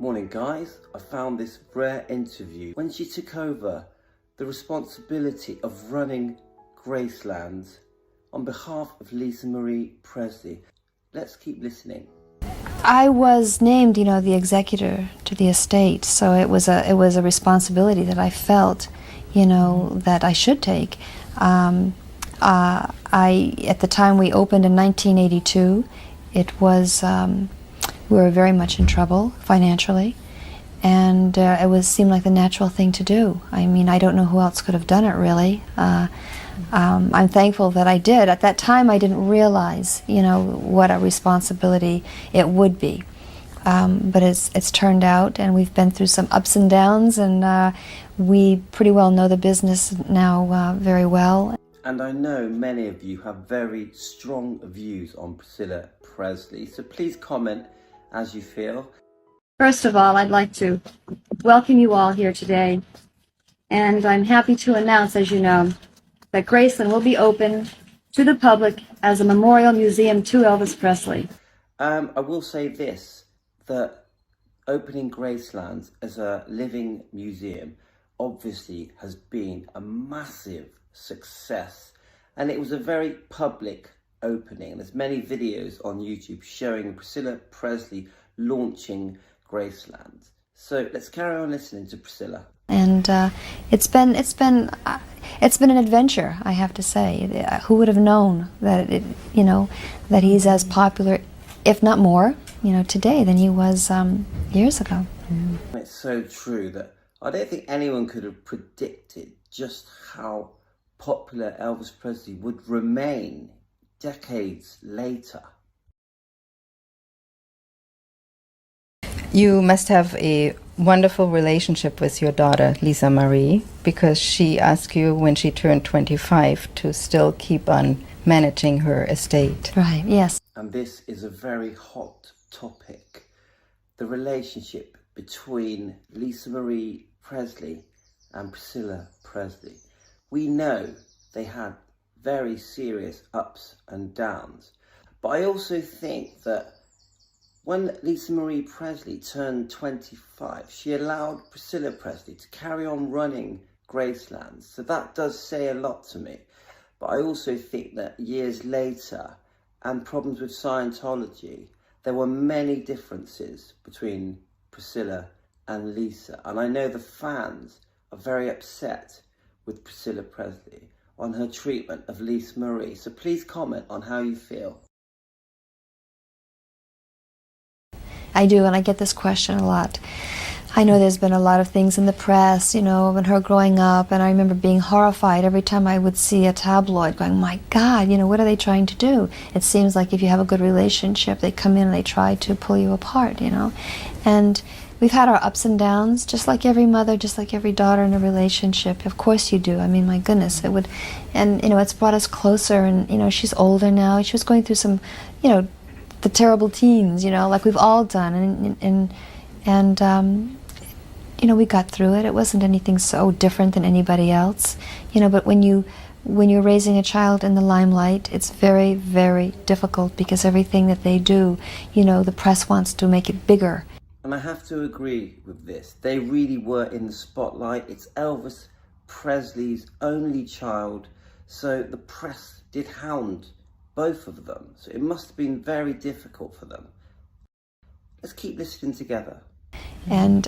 Morning guys, I found this rare interview when she took over the responsibility of running Graceland on behalf of Lisa Marie Presley. Let's keep listening. I was named, the executor to the estate, so it was a responsibility that I felt, that I should take. At the time we opened in 1982, it was we were very much in trouble financially, and it seemed like the natural thing to do. I mean, I don't know who else could have done it really. I'm thankful that I did. At that time, I didn't realize, what a responsibility it would be. But it's turned out, and we've been through some ups and downs, and we pretty well know the business now very well. And I know many of you have very strong views on Priscilla Presley, so please comment as you feel. First of all, I'd like to welcome you all here today, and I'm happy to announce, as you know, that Graceland will be open to the public as a memorial museum to Elvis Presley. I will say this, that opening Graceland as a living museum obviously has been a massive success, and it was a very public opening. There's many videos on YouTube showing Priscilla Presley launching Graceland. So let's carry on listening to Priscilla. And it's been an adventure, I have to say. Who would have known that that he's as popular, if not more, today than he was years ago. It's so true that I don't think anyone could have predicted just how popular Elvis Presley would remain decades later. You must have a wonderful relationship with your daughter, Lisa Marie, because she asked you when she turned 25 to still keep on managing her estate. Right, yes. And this is a very hot topic, the relationship between Lisa Marie Presley and Priscilla Presley. We know they had very serious ups and downs, but I also think that when Lisa Marie Presley turned 25, she allowed Priscilla Presley to carry on running Graceland. So that does say a lot to me. But I also think that years later, and problems with Scientology, there were many differences between Priscilla and Lisa. And I know the fans are very upset with Priscilla Presley on her treatment of Lisa Marie. So please comment on how you feel. I do, and I get this question a lot. I know there's been a lot of things in the press, and her growing up, and I remember being horrified every time I would see a tabloid going, my God, what are they trying to do? It seems like if you have a good relationship, they come in and they try to pull you apart, And we've had our ups and downs, just like every mother, just like every daughter in a relationship. Of course you do. I mean, my goodness, it would, and, it's brought us closer, and, she's older now. She was going through some, the terrible teens, like we've all done, and we got through it. It wasn't anything so different than anybody else, but when you're raising a child in the limelight, it's very, very difficult because everything that they do, the press wants to make it bigger. And I have to agree with this. They really were in the spotlight. It's Elvis Presley's only child, so the press did hound both of them. So it must have been very difficult for them. Let's keep listening together. And,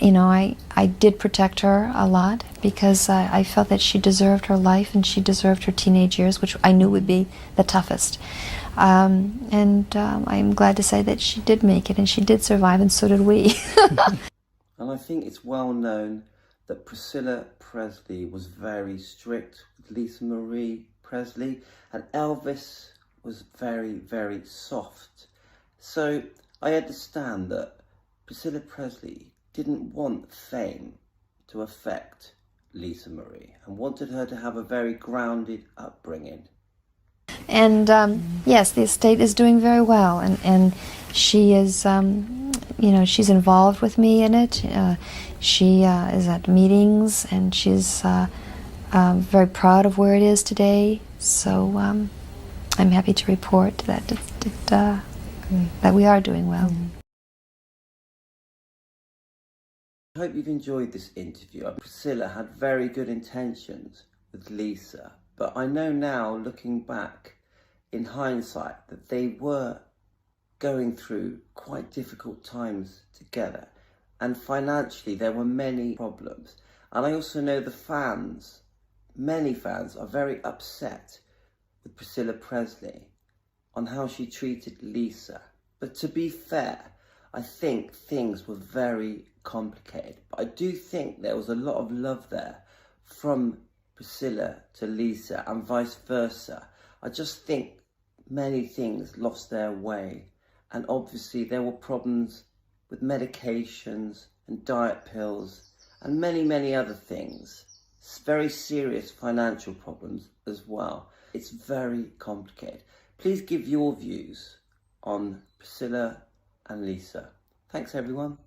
I did protect her a lot because I felt that she deserved her life and she deserved her teenage years, which I knew would be the toughest. I'm glad to say that she did make it and she did survive, and so did we. And I think it's well known that Priscilla Presley was very strict with Lisa Marie Presley, and Elvis was very, very soft. So I understand that Priscilla Presley didn't want fame to affect Lisa Marie and wanted her to have a very grounded upbringing. And yes, the estate is doing very well, and she is, she's involved with me in it. She is at meetings, and she's very proud of where it is today. So I'm happy to report that we are doing well. I hope you've enjoyed this interview. Priscilla had very good intentions with Lisa, but I know now, looking back in hindsight, that they were going through quite difficult times together, and financially there were many problems. And I also know the fans, many fans, are very upset with Priscilla Presley on how she treated Lisa. But to be fair, I think things were very complicated. But I do think there was a lot of love there from Priscilla to Lisa and vice versa. I just think many things lost their way. And obviously there were problems with medications and diet pills and many other things. Very serious financial problems as well. It's very complicated. Please give your views on Priscilla and Lisa. Thanks everyone.